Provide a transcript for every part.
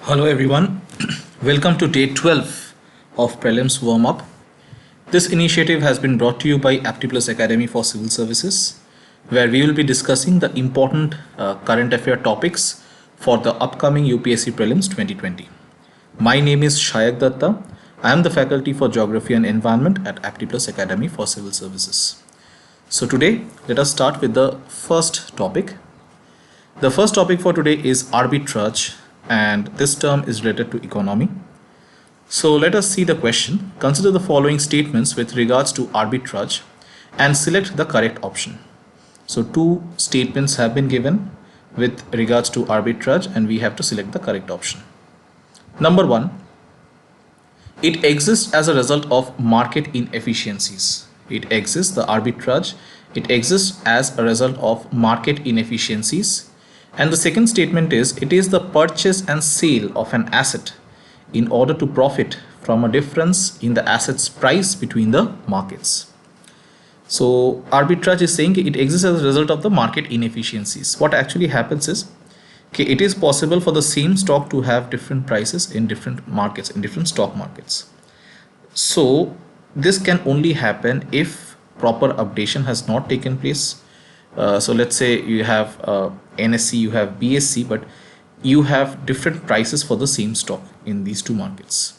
Hello everyone, welcome to day 12 of Prelims Warm-Up. This initiative has been brought to you by Aptiplus Academy for Civil Services, where we will be discussing the important current affair topics for the upcoming UPSC Prelims 2020. My name is Shayak Datta. I am the faculty for Geography and Environment at Aptiplus Academy for Civil Services. So today, let us start with the first topic. The first topic for today is arbitrage, and this term is related to economy. So let us see the question. Consider the following statements with regards to arbitrage and select the correct option. So two statements have been given with regards to arbitrage and we have to select the correct option. Number one, it exists as a result of market inefficiencies. It exists, the arbitrage, it exists as a result of market inefficiencies. And the second statement is, it is the purchase and sale of an asset in order to profit from a difference in the asset's price between the markets. So arbitrage is saying it exists as a result of the market inefficiencies. What actually happens is, it is possible for the same stock to have different prices in different markets, in different stock markets. So this can only happen if proper updation has not taken place. So let's say you have NSE, you have BSE, but you have different prices for the same stock in these two markets.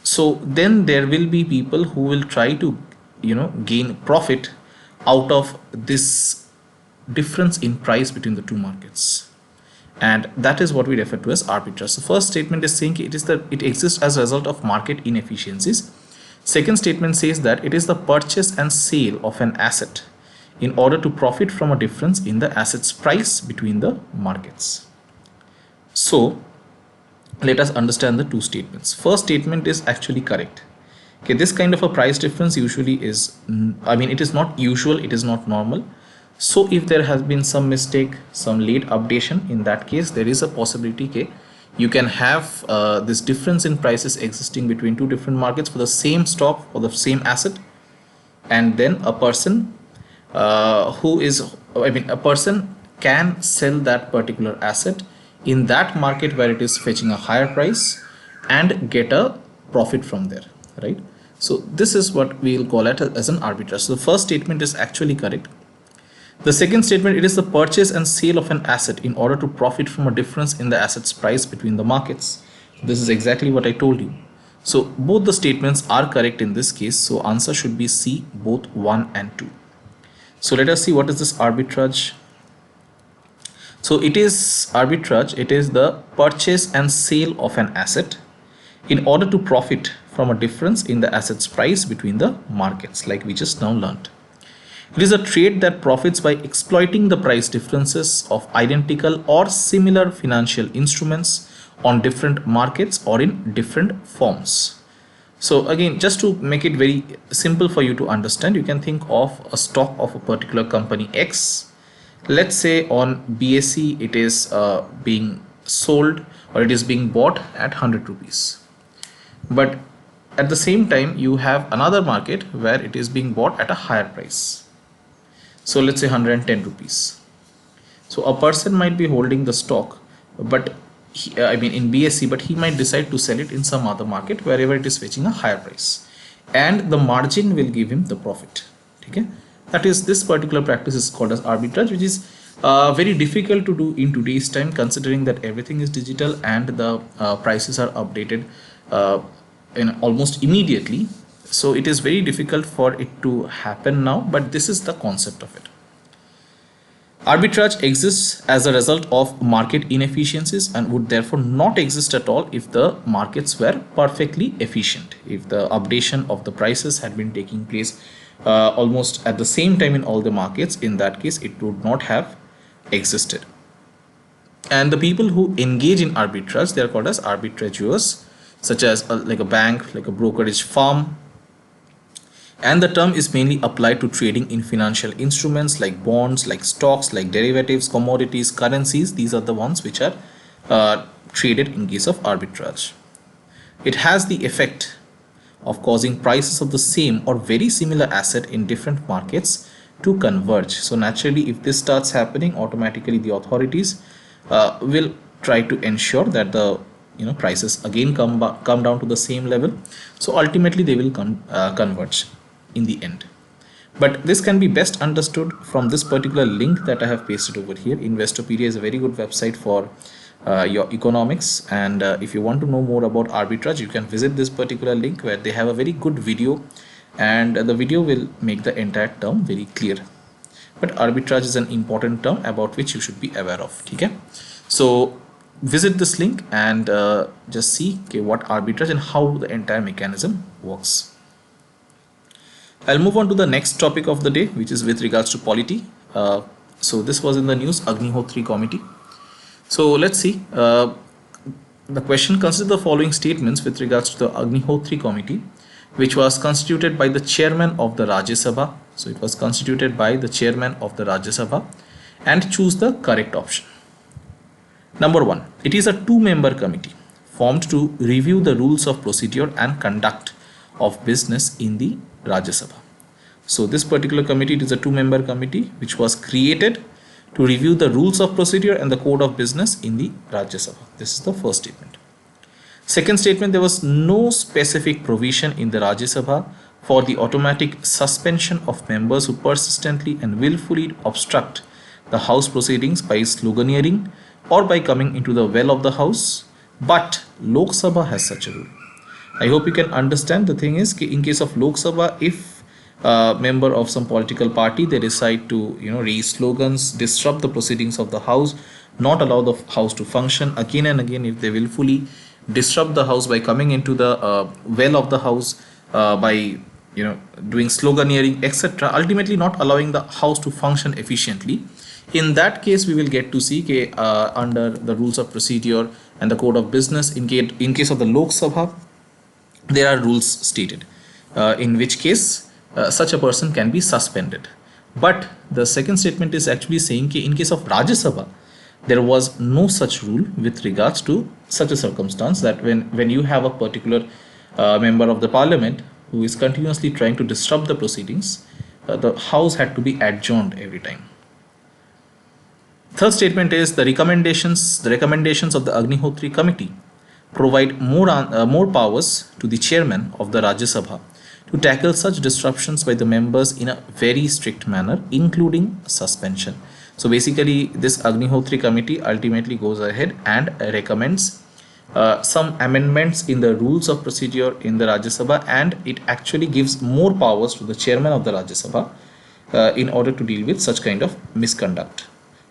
So then there will be people who will try to gain profit out of this difference in price between the two markets, and that is what we refer to as arbitrage. So first statement is saying it exists as a result of market inefficiencies. Second statement says that it is the purchase and sale of an asset in order to profit from a difference in the asset's price between the markets. So let us understand the two statements. First statement is actually correct. Okay, this kind of a price difference usually is, it is not usual, it is not normal. So if there has been some mistake, some late updation, in that case there is a possibility you can have this difference in prices existing between two different markets for the same stock or the same asset, and then a person a person can sell that particular asset in that market where it is fetching a higher price and get a profit from there, right? So this is what we will call it as an arbitrage. So the first statement is actually correct. The second statement, it is the purchase and sale of an asset in order to profit from a difference in the asset's price between the markets. This is exactly what I told you. So both the statements are correct in this case. So answer should be C, both 1 and 2. So let us see what is this arbitrage. So it is arbitrage, it is the purchase and sale of an asset in order to profit from a difference in the asset's price between the markets, like we just now learned. It is a trade that profits by exploiting the price differences of identical or similar financial instruments on different markets or in different forms. So again, just to make it very simple for you to understand, you can think of a stock of a particular company X. Let's say on BSE it is being sold or it is being bought at 100 rupees. But at the same time you have another market where it is being bought at a higher price. So let's say 110 rupees. So a person might be holding the stock, but in BSE, but he might decide to sell it in some other market wherever it is fetching a higher price, and the margin will give him the profit. Okay, that is, this particular practice is called as arbitrage, which is very difficult to do in today's time, considering that everything is digital and the prices are updated almost immediately. So it is very difficult for it to happen now, but this is the concept of it. Arbitrage exists as a result of market inefficiencies and would therefore not exist at all if the markets were perfectly efficient. If the updation of the prices had been taking place almost at the same time in all the markets, in that case it would not have existed. And the people who engage in arbitrage, they are called as arbitrageurs, such as like a bank, like a brokerage firm. And the term is mainly applied to trading in financial instruments like bonds, like stocks, like derivatives, commodities, currencies. These are the ones which are traded in case of arbitrage. It has the effect of causing prices of the same or very similar asset in different markets to converge. So naturally, if this starts happening, automatically the authorities will try to ensure that the prices again come down to the same level. So ultimately they will converge in the end. But this can be best understood from this particular link that I have pasted over here. Investopedia is a very good website for your economics, and if you want to know more about arbitrage, you can visit this particular link where they have a very good video, and the video will make the entire term very clear. But arbitrage is an important term about which you should be aware of. Okay, so visit this link and just see what arbitrage and how the entire mechanism works. I'll move on to the next topic of the day, which is with regards to polity. So this was in the news, Agnihotri Committee. So let's see. The question: consider the following statements with regards to the Agnihotri Committee, which was constituted by the chairman of the Rajya Sabha. So it was constituted by the chairman of the Rajya Sabha, and choose the correct option. Number 1, it is a 2-member committee formed to review the rules of procedure and conduct of business in the Rajya Sabha. So this particular committee, it is a 2-member committee which was created to review the rules of procedure and the code of business in the Rajya Sabha. This is the first statement. Second statement: there was no specific provision in the Rajya Sabha for the automatic suspension of members who persistently and willfully obstruct the House proceedings by sloganeering or by coming into the well of the House, but Lok Sabha has such a rule. I hope you can understand. The thing is, in case of Lok Sabha, if a member of some political party, they decide to raise slogans, disrupt the proceedings of the House, not allow the House to function, again and again, if they willfully disrupt the House by coming into the well of the House, by doing sloganeering, etc., ultimately not allowing the House to function efficiently, in that case we will get to see under the rules of procedure and the code of business, in case of the Lok Sabha, there are rules stated, in which case such a person can be suspended. But the second statement is actually saying that in case of Rajya Sabha, there was no such rule with regards to such a circumstance, that when you have a particular member of the parliament who is continuously trying to disrupt the proceedings, the House had to be adjourned every time. Third statement is the recommendations of the Agnihotri Committee provide more powers to the chairman of the Rajya Sabha to tackle such disruptions by the members in a very strict manner, including suspension. So basically, this Agnihotri Committee ultimately goes ahead and recommends some amendments in the rules of procedure in the Rajya Sabha, and it actually gives more powers to the chairman of the Rajya Sabha in order to deal with such kind of misconduct.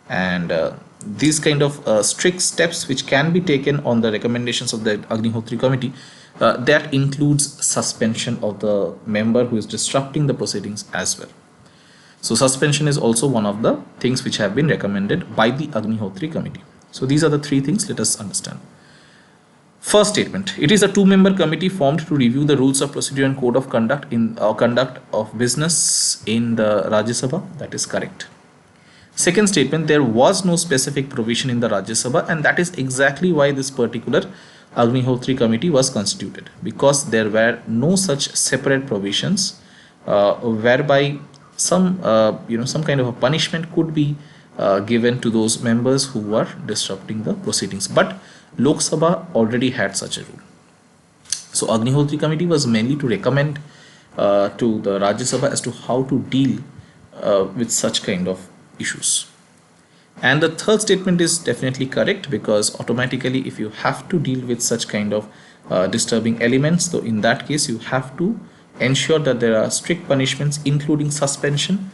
And these kind of strict steps which can be taken on the recommendations of the Agnihotri Committee, that includes suspension of the member who is disrupting the proceedings as well. So suspension is also one of the things which have been recommended by the Agnihotri Committee. So these are the three things. Let us understand. First statement: it is a 2-member committee formed to review the rules of procedure and code of conduct conduct of business in the Rajya Sabha. That is correct. Second statement: there was no specific provision in the Rajya Sabha, and that is exactly why this particular Agnihotri Committee was constituted, because there were no such separate provisions whereby some kind of a punishment could be given to those members who were disrupting the proceedings. But Lok Sabha already had such a rule. So Agnihotri Committee was mainly to recommend to the Rajya Sabha as to how to deal with such kind of issues. And the third statement is definitely correct, because automatically if you have to deal with such kind of disturbing elements, so in that case you have to ensure that there are strict punishments, including suspension,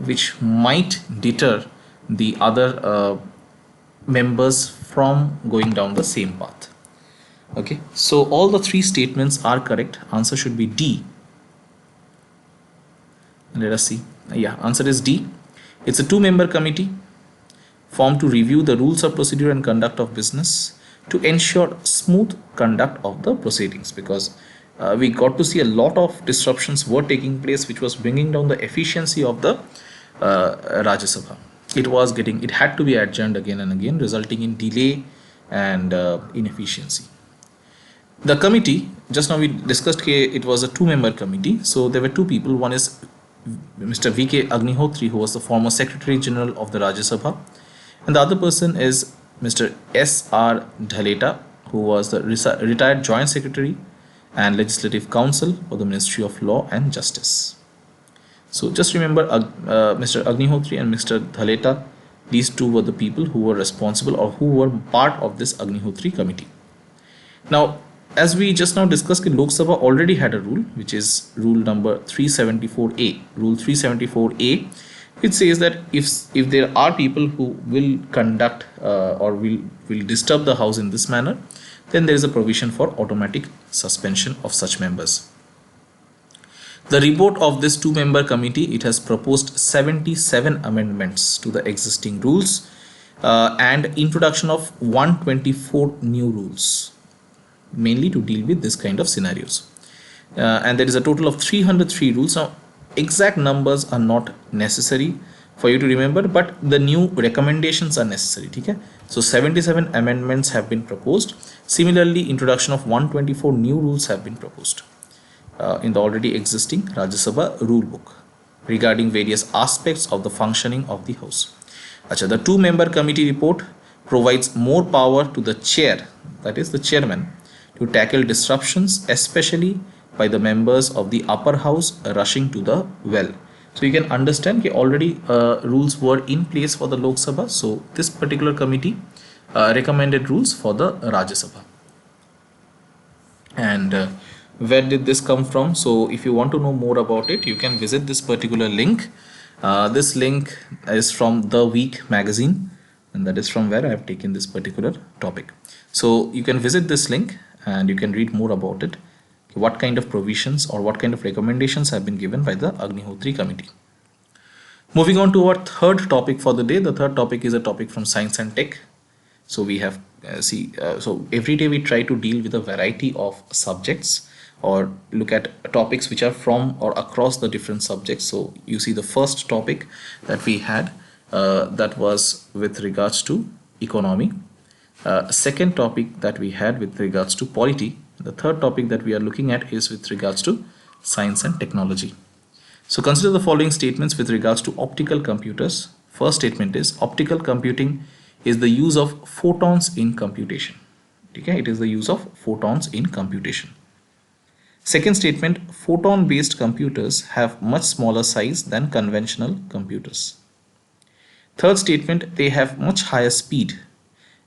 which might deter the other members from going down the same path. Okay, so all the three statements are correct. Answer should be D. Let us see. Yeah, answer is D. It's a 2-member committee formed to review the rules of procedure and conduct of business to ensure smooth conduct of the proceedings, because we got to see a lot of disruptions were taking place, which was bringing down the efficiency of the Rajya Sabha. It had to be adjourned again and again, resulting in delay and inefficiency. The committee, just now we discussed it was a 2-member committee, so there were two people. One is Mr. V.K. Agnihotri, who was the former Secretary General of the Rajya Sabha, and the other person is Mr. S.R. Dhaleta, who was the retired Joint Secretary and Legislative Counsel for the Ministry of Law and Justice. So just remember Mr. Agnihotri and Mr. Dhaleta, these two were the people who were responsible or who were part of this Agnihotri committee. Now, as we just now discussed, Lok Sabha already had a rule, which is rule number 374A. Rule 374A, it says that if there are people who will conduct or will disturb the house in this manner, then there is a provision for automatic suspension of such members. The report of this two-member committee, it has proposed 77 amendments to the existing rules and introduction of 124 new rules, mainly to deal with this kind of scenarios. And there is a total of 303 rules. Now, exact numbers are not necessary for you to remember, but the new recommendations are necessary. Okay? So 77 amendments have been proposed. Similarly, introduction of 124 new rules have been proposed in the already existing Rajya Sabha rule book regarding various aspects of the functioning of the house. Achha, the two-member committee report provides more power to the chair, that is the chairman, to tackle disruptions, especially by the members of the upper house rushing to the well. So you can understand that already rules were in place for the Lok Sabha. So this particular committee recommended rules for the Rajya Sabha. And where did this come from? So if you want to know more about it, you can visit this particular link. This link is from The Week magazine, and that is from where I have taken this particular topic. So you can visit this link and you can read more about it, what kind of provisions or what kind of recommendations have been given by the Agnihotri committee. Moving on to our third topic for the day. The third topic is a topic from science and tech. So we have so every day we try to deal with a variety of subjects or look at topics which are from or across the different subjects. So you see the first topic that we had that was with regards to economy. Second topic that we had with regards to polity. The third topic that we are looking at is with regards to science and technology. So consider the following statements with regards to optical computers. First statement is optical computing is the use of photons in computation. Okay, it is the use of photons in computation. Second statement, photon based computers have much smaller size than conventional computers. Third statement, they have much higher speed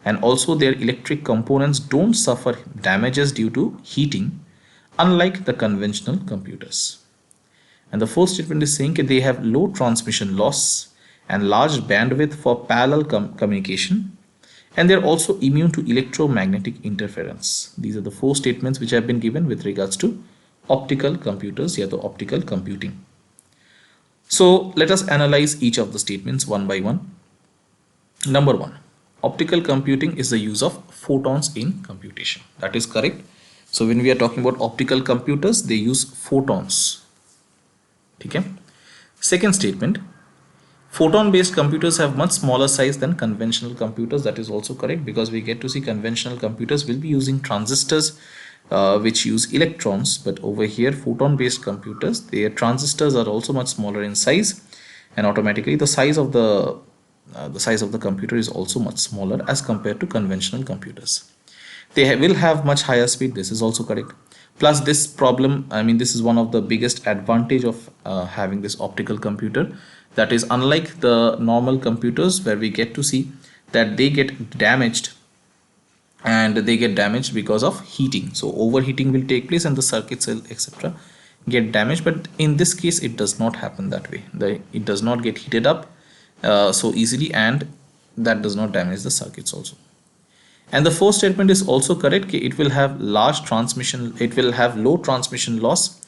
and also their electric components don't suffer damages due to heating, unlike the conventional computers. And the fourth statement is saying that they have low transmission loss and large bandwidth for parallel communication, and they're also immune to electromagnetic interference. These are the four statements which have been given with regards to optical computers, the optical computing. So let us analyze each of the statements one by one. Number one, optical computing is the use of photons in computation. That is correct. So when we are talking about optical computers, they use photons. Okay. Second statement, photon based computers have much smaller size than conventional computers. That is also correct, because we get to see conventional computers will be using transistors which use electrons, but over here photon based computers, their transistors are also much smaller in size, and automatically the size of the computer is also much smaller as compared to conventional computers. They will have much higher speed. This is also correct. Plus this problem, I mean, this is one of the biggest advantage of having this optical computer. That is, unlike the normal computers where we get to see that they get damaged, and they get damaged because of heating. So overheating will take place and the circuits etc. get damaged. But in this case, it does not happen that way. It does not get heated up so easily, and that does not damage the circuits also. And the fourth statement is also correct. It will have large transmission, it will have low transmission loss,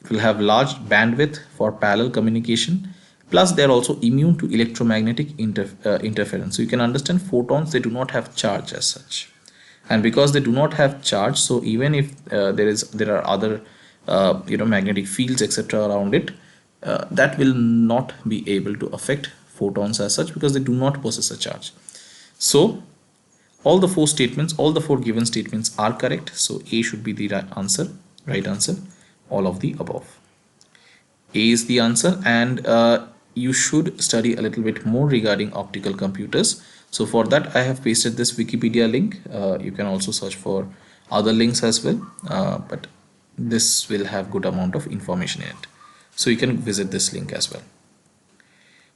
it will have large bandwidth for parallel communication, plus they are also immune to electromagnetic interference. So you can understand photons, they do not have charge as such, and because they do not have charge, so even if there are other magnetic fields etc around it, that will not be able to affect photons as such, because they do not possess a charge. So all the four given statements are correct. So A should be the right answer, all of the above. A is the answer, and you should study a little bit more regarding optical computers So for that I have pasted this Wikipedia link. You can also search for other links as well, but this will have good amount of information in it, so you can visit this link as well.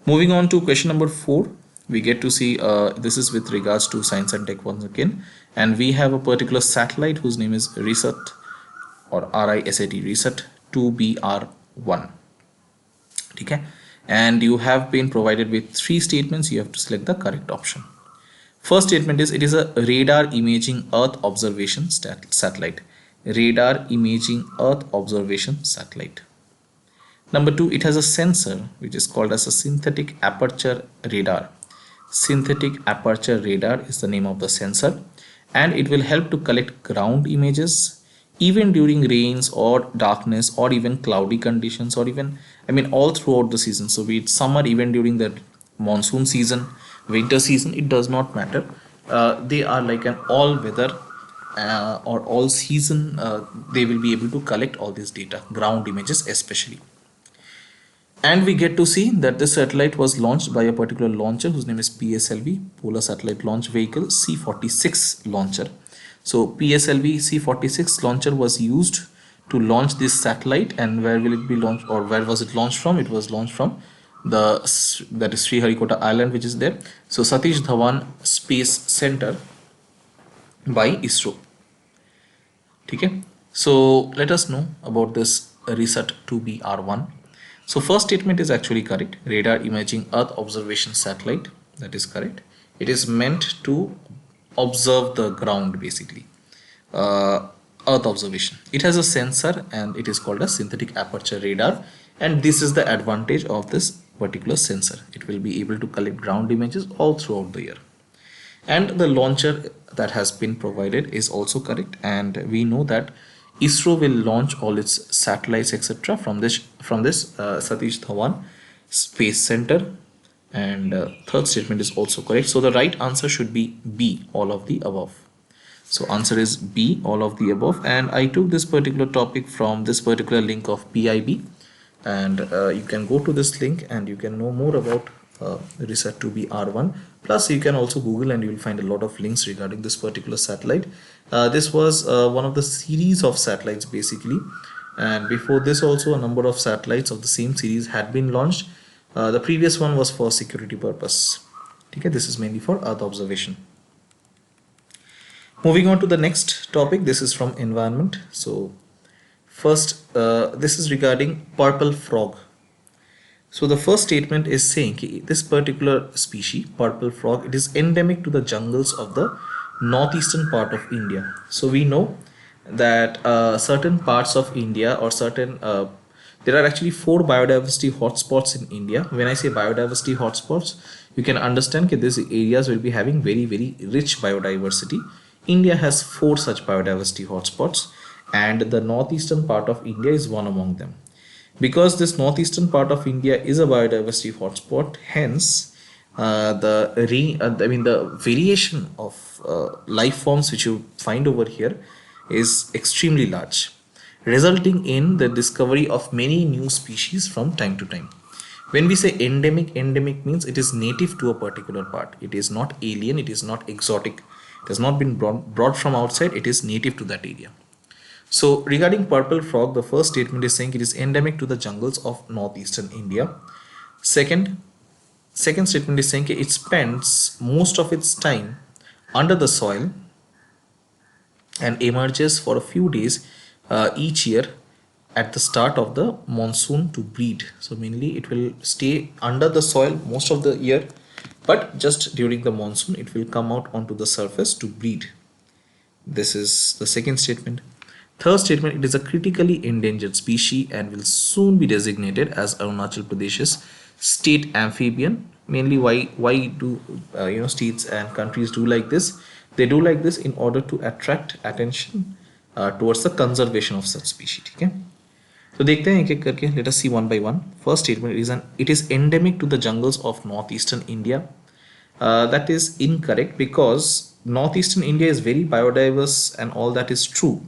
Moving on to question number 4, we get to see this is with regards to science and tech once again, and we have a particular satellite whose name is RISAT, or RISAT, RISAT 2BR1. Okay, and you have been provided with 3 statements. You have to select the correct option. First statement is, it is a radar imaging Earth observation satellite. Radar imaging Earth observation satellite. Number 2, it has a sensor which is called as a synthetic aperture radar. Synthetic aperture radar is the name of the sensor, and it will help to collect ground images even during rains or darkness or even cloudy conditions, or even, I mean, all throughout the season. So be it summer, even during the monsoon season, winter season, it does not matter. They are like an all weather or all season, they will be able to collect all this data, ground images especially. And we get to see that this satellite was launched by a particular launcher whose name is PSLV, Polar Satellite Launch Vehicle C-46 launcher. So PSLV C-46 launcher was used to launch this satellite. And where will it be launched, or where was it launched from? It was launched from that is Sriharikota Island, which is there. So Satish Dhawan Space Center by ISRO. Okay, so let us know about this RISAT 2BR1. So first statement is actually correct. Radar imaging Earth observation satellite, that is correct. It is meant to observe the ground, basically. Earth observation. It has a sensor and it is called a synthetic aperture radar, and this is the advantage of this particular sensor. It will be able to collect ground images all throughout the year. And the launcher that has been provided is also correct, and we know that ISRO will launch all its satellites etc. from this Satish Dhawan Space Center. And third statement is also correct. So the right answer should be B, all of the above. So answer is B, all of the above. And I took this particular topic from this particular link of PIB, and you can go to this link and you can know more about RISAT 2BR1. Plus you can also Google and you will find a lot of links regarding this particular satellite. This was one of the series of satellites basically, and before this also a number of satellites of the same series had been launched. The previous one was for security purpose. Okay, this is mainly for Earth observation. Moving on to the next topic, this is from environment. So first, this is regarding purple frog. So the first statement is saying this particular species, purple frog, it is endemic to the jungles of the northeastern part of India. So we know that certain parts of India, or certain there are actually 4 biodiversity hotspots in India. When I say biodiversity hotspots, you can understand that these areas will be having very rich biodiversity. India has 4 such biodiversity hotspots, and the northeastern part of India is one among them. Because this northeastern part of India is a biodiversity hotspot, hence the variation of life forms which you find over here is extremely large, resulting in the discovery of many new species from time to time. When we say endemic, endemic means it is native to a particular part. It is not alien, it is not exotic, it has not been brought from outside, it is native to that area. So regarding purple frog, the first statement is saying it is endemic to the jungles of northeastern India. Second statement is saying it spends most of its time under the soil and emerges for a few days each year at the start of the monsoon to breed. So mainly it will stay under the soil most of the year, but just during the monsoon it will come out onto the surface to breed. This is the second statement. Third statement, it is a critically endangered species and will soon be designated as Arunachal Pradesh's state amphibian. Mainly why do states and countries do like this? They do like this in order to attract attention towards the conservation of such species. Okay, so देखते हैं एक-एक करके. Let us see one by one. First statement, it is endemic to the jungles of northeastern India. That is incorrect, because northeastern India is very biodiverse and all that is true.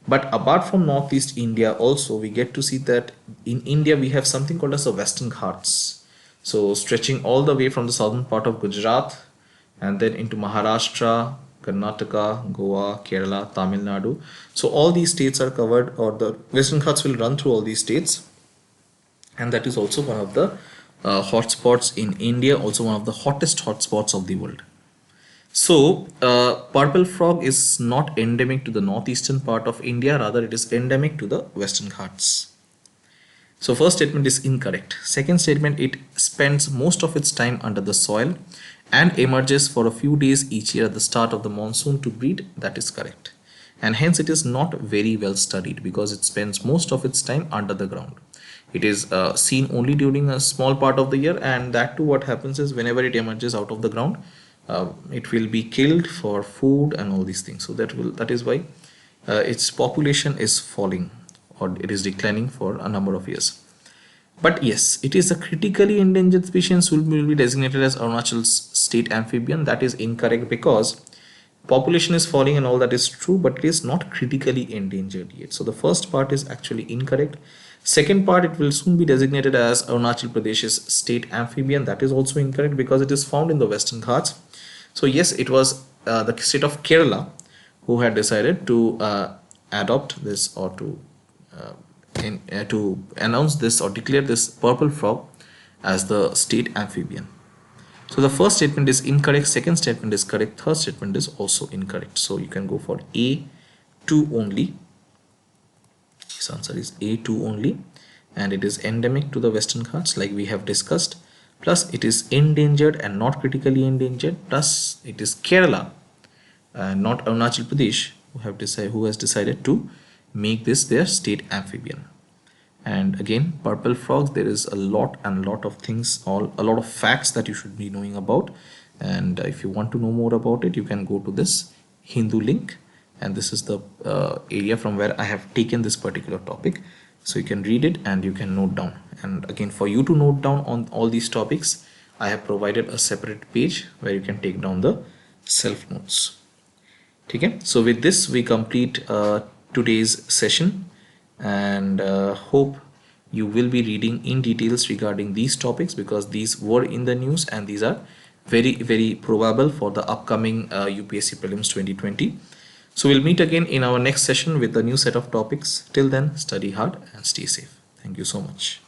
But apart from northeast India also, we get to see that in India we have something called as the Western Ghats. So stretching all the way from the southern part of Gujarat and then into Maharashtra, Karnataka, Goa, Kerala, Tamil Nadu. So all these states are covered, or the Western Ghats will run through all these states, and that is also one of the hotspots in India, also one of the hottest hotspots of the world. So, purple frog is not endemic to the northeastern part of India, rather it is endemic to the Western Ghats. So, first statement is incorrect. Second statement, it spends most of its time under the soil and emerges for a few days each year at the start of the monsoon to breed. That is correct. And hence it is not very well studied because it spends most of its time under the ground. It is seen only during a small part of the year, and that too what happens is whenever it emerges out of the ground, it will be killed for food and all these things. So that is why its population is falling, or it is declining for a number of years. But yes, it is a critically endangered species, will be designated as Arunachal's state amphibian. That is incorrect because population is falling and all that is true, but it is not critically endangered yet. So the first part is actually incorrect. Second part, it will soon be designated as Arunachal Pradesh's state amphibian. That is also incorrect because it is found in the Western Ghats. So yes, it was the state of Kerala who had decided to adopt this, or to announce this or declare this purple frog as the state amphibian. So the first statement is incorrect, second statement is correct, third statement is also incorrect. So you can go for A2 only. This answer is A2 only, and it is endemic to the Western Ghats like we have discussed, plus it is endangered and not critically endangered, plus it is Kerala and not Arunachal Pradesh who has decided to make this their state amphibian. And again, purple frogs, there is a lot of things, a lot of facts that you should be knowing about, and if you want to know more about it, you can go to this Hindu link, and this is the area from where I have taken this particular topic. So you can read it and you can note down. And again, for you to note down on all these topics, I have provided a separate page where you can take down the self notes. Okay, so with this we complete today's session, and hope you will be reading in details regarding these topics, because these were in the news and these are very probable for the upcoming UPSC prelims 2020. So we'll meet again in our next session with a new set of topics. Till then, study hard and stay safe. Thank you so much.